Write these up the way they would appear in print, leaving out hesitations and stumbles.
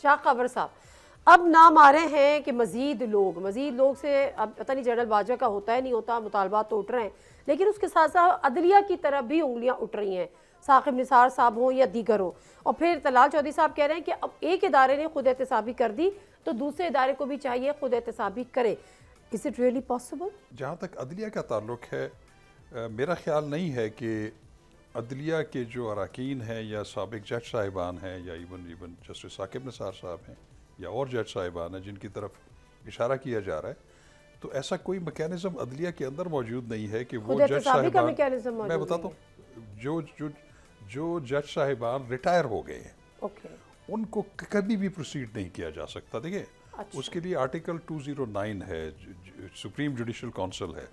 شاہ قبر صاحب اب نام آ رہے ہیں کہ مزید لوگ سے اب پتہ نہیں جنرل باجوہ کا ہوتا ہے نہیں ہوتا، مطالبات تو اٹھ رہے ہیں، لیکن اس کے ساتھ ساتھ عدلیہ کی طرف بھی انگلیاں اٹھ رہی ہیں، ثاقب نثار صاحب ہوں یا دیگر ہوں، اور پھر طلال چودھری صاحب کہہ رہے ہیں کہ اب ایک ادارے نے خود احتسابی کر دی تو دوسرے ادارے کو بھی چاہیے خود احتسابی کرے. Is it really possible؟ جہاں تک عدلیہ کا تعلق ہے میرا خیال نہیں ہے کہ عدلیہ کے جو اراکین ہیں یا سابق جج صاحبان ہیں یا ایون جسٹس ثاقب نثار صاحب ہیں یا اور جج صاحبان ہیں جن کی طرف اشارہ کیا جا رہا ہے، تو ایسا کوئی میکینزم عدلیہ کے اندر موجود نہیں ہے کہ وہ جج صاحبان، میں بتاتا ہوں، جو جج صاحبان ریٹائر ہو گئے ہیں ان کو کبھی بھی پروسیڈ نہیں کیا جا سکتا. دیکھیں اس کے لیے آرٹیکل 209 ہے، سپریم جوڈیشل کونسل ہے.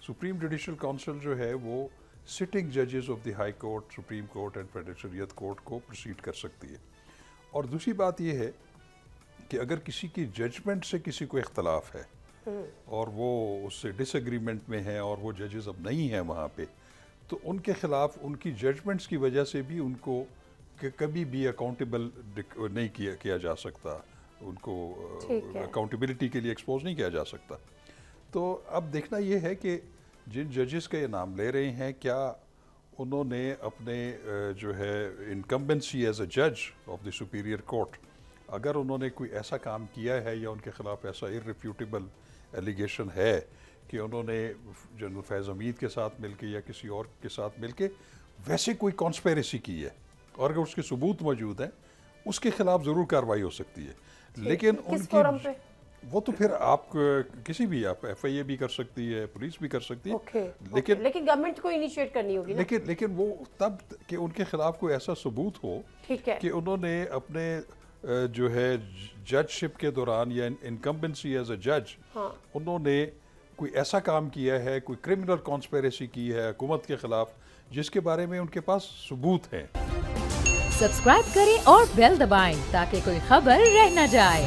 سپریم جوڈیشل کونسل جو ہے وہ سٹنگ ججز of the high court, supreme court and federal شریعت کورٹ کو پروسیڈ کر سکتی ہے. اور دوسری بات یہ ہے کہ اگر کسی کی ججمنٹ سے کسی کو اختلاف ہے اور وہ اس سے ڈس ایگریمنٹ میں ہیں اور وہ ججز اب نہیں ہیں وہاں پہ، تو ان کے خلاف ان کی ججمنٹس کی وجہ سے بھی ان کو کبھی بھی اکاؤنٹیبل نہیں کیا جا سکتا، ان کو اکاؤنٹیبلٹی کے لیے ایکسپوز نہیں کیا جا سکتا. تو اب دیکھنا یہ ہے کہ جن ججز کا یہ نام لے رہے ہیں کیا انہوں نے اپنے جو ہے انکمبنسی ایز اے جج آف دی سپیریئر کورٹ، اگر انہوں نے کوئی ایسا کام کیا ہے یا ان کے خلاف ایسا ارریفیوٹیبل ایلیگیشن ہے کہ انہوں نے جنرل فیض حمید کے ساتھ مل کے یا کسی اور کے ساتھ مل کے ویسے کوئی کانسپیریسی کی ہے، اور اگر اس کے ثبوت موجود ہیں اس کے خلاف ضرور کارروائی ہو سکتی ہے. لیکن ان کی وہ تو پھر آپ کسی بھی آپ ایف آئی اے بھی کر سکتی ہے، پولیس بھی کر سکتی ہے، لیکن گورنمنٹ کو انیشیٹ کرنی ہوگی. لیکن وہ تب کہ ان کے خلاف کوئی ایسا ثبوت ہو کہ انہوں نے اپنے جو ہے جج شپ کے دوران یا انکمبنسی ایز اے جج انہوں نے کوئی ایسا کام کیا ہے، کوئی کرمنل کانسپیریسی کی ہے حکومت کے خلاف جس کے بارے میں ان کے پاس ثبوت ہیں. سبسکرائب کریں اور بیل دبائیں تاکہ کوئی خبر رہ نہ جائے.